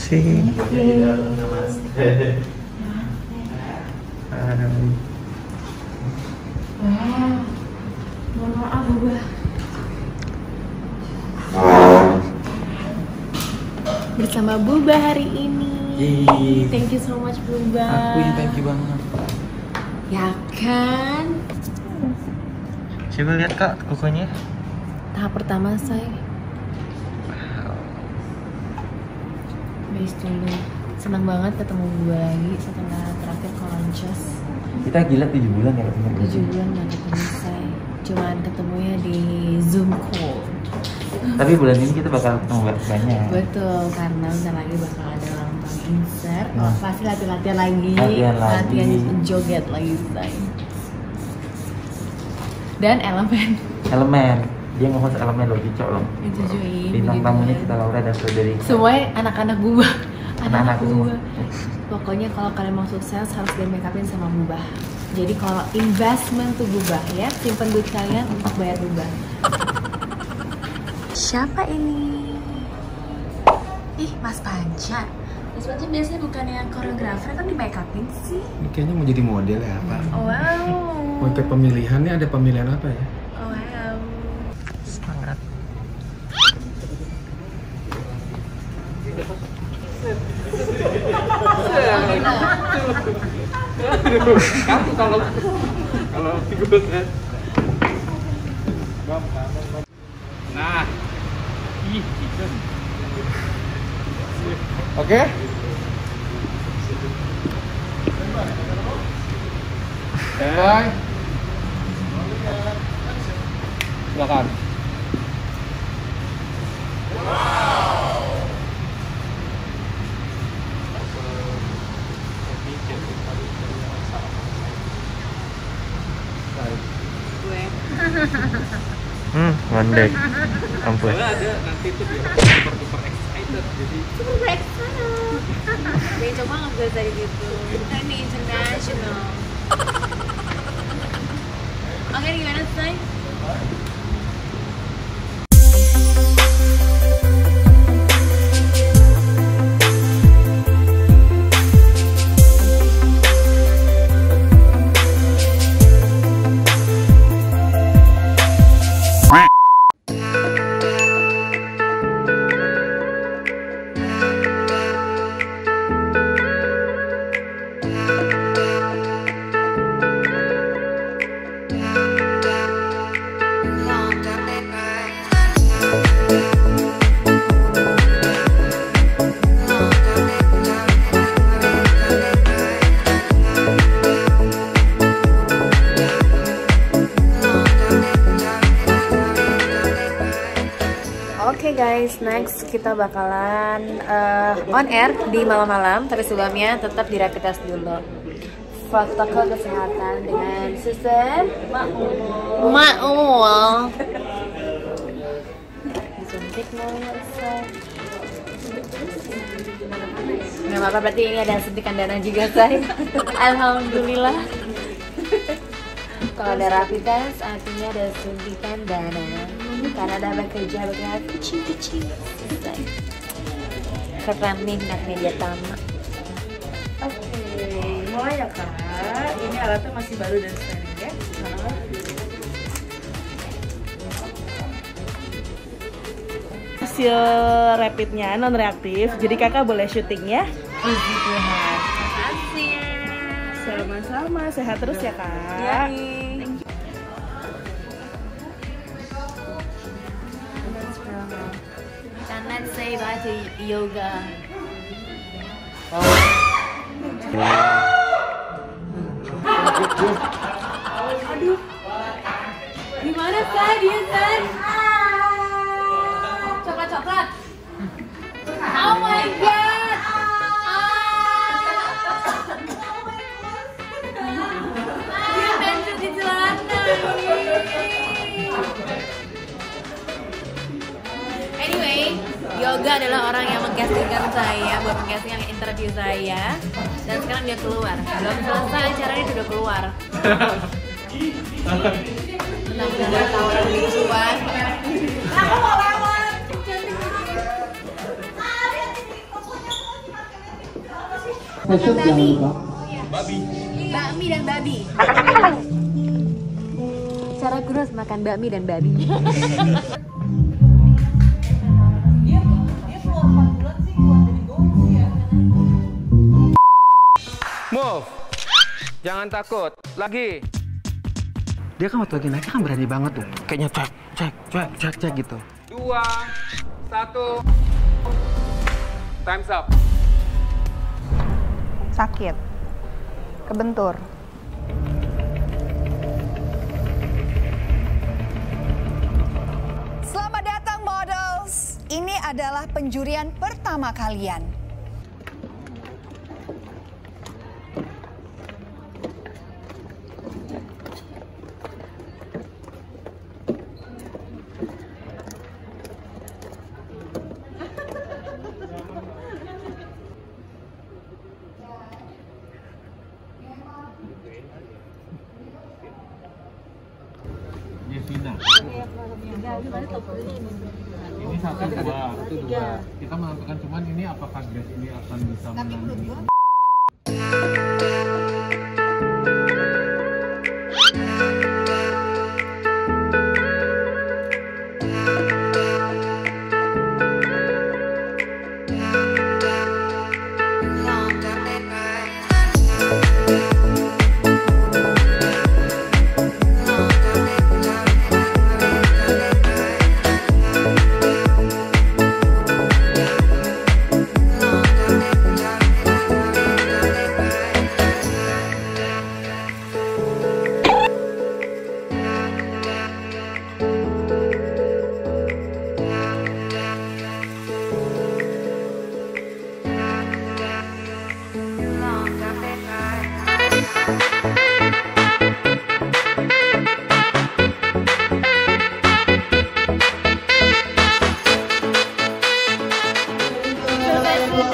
kasih. Mohon maaf Bubah. Bersama Bubah hari ini. Thank you so much Bubah. Aku yang thank you banget. Ya kan? Coba lihat Kak kukunya. Tahap pertama say. Base dulu. Senang banget ketemu Bubah lagi setelah terakhir Koloncos. Kita gila 7 bulan ya ketemu. 7 bulan gak ketemu say. Cuman ketemunya di Zoom call. Tapi bulan ini kita bakal ketemu banyak. Betul, karena bentar lagi bakal ada ulang tahun insert. Nah. Oh, pasti latihan lagi. Latihan joget lagi say. Dan elemen. Dia ngomong elemen loh, Cicok loh. Ditunjukin. Bintang tamunya kita Laura dan Frederica. Semuanya anak-anak Bubah. Anak-anak Bubah. Pokoknya kalau kalian mau sukses harus di make upin sama Bubah. Jadi kalau investment tuh Bubah ya, simpen duit kalian untuk bayar Bubah. Siapa ini? Ih, Mas Panca. Mas Panca biasanya bukan yang koreografer, kan di make upin sih. Ini kayaknya mau jadi model ya Pak? Oh, wow. Untuk pemilihannya ada pemilihan apa ya? Oh, wow. Semangat. Kamu kalau figur kan. Nah, chicken. Oke. Bye. Silakan. Ngondek. Ampun. Ada nanti tuh dia super excited jadi Super excited. Beda banget gak tadi gitu. Kita ini international. Oke, gimana say? Oke guys, next kita bakalan on air di malam-malam, tapi sebelumnya tetap di rapid test dulu. Protokol kesehatan dengan suster Ma'ul. Disuntik mau selesai. Nggak apa-apa, berarti ini ada suntikan dana juga say. Alhamdulillah. Kalau ada rapid test artinya ada suntikan dana. Karena ada bekerja kecil-kecil. Keren nih anak media tama. Oke, mulai ya Kak. Ini alatnya masih baru dan steril ya. Hasil rapidnya non reaktif, jadi kakak boleh syuting ya. Puji Tuhan. Makasih. Sama-sama, sehat terus ya Kak. Ya. And let's say bye to yoga. Aduh. Gimana say dia say? Coklat. Oh my god. Dia mencet di celana. Anyway, Yoga adalah orang yang mengcastingkan saya buat mengcasting yang interview saya. Dan sekarang dia keluar. Belum selesai acaranya dia udah keluar. Benar-benar tahu yang lucuan. Aku mau lewat. Bakmi dan babi. Cara kurus makan bakmi dan babi. Move. Jangan takut. Lagi. Dia kan waktu lagi naik kan berani banget tuh. Kayaknya cek gitu. 2, 1. Time's up. Sakit, kebentur. Selamat datang models. Ini adalah penjurian pertama kalian. Ini satu dua. Kita menentukan cuman ini apakah gas ini akan bisa menang.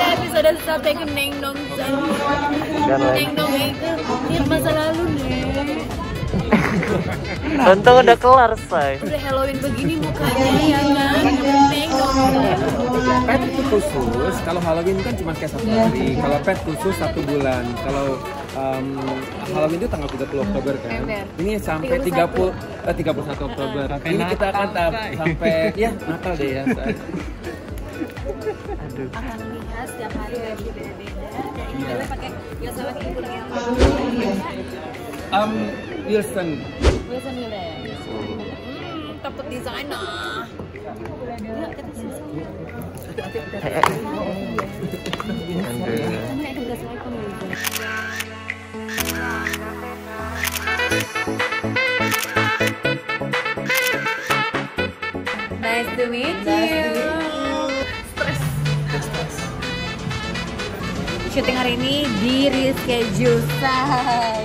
Episode sampai ke Neng Nong Neng Nong itu yang masa lalu nih. Untung udah kelar, say. Udah Halloween begini mukanya ya kan. Neng Nong. Pet itu khusus, kalau Halloween kan cuma kayak 1 hari. Kalau pet khusus 1 bulan. Kalau Halloween itu tanggal 30 Oktober kan. Ini sampai 31 Oktober. Ini kita akan sampai ya Natal deh ya. Akan lihat setiap hari baju beda-beda. Dan ini kita pakai yang sama kayak ibu yang Wilson. Wilson Miller. Dapat desainer. Ya, kita Nice to meet you. Syuting hari ini di reschedule, say.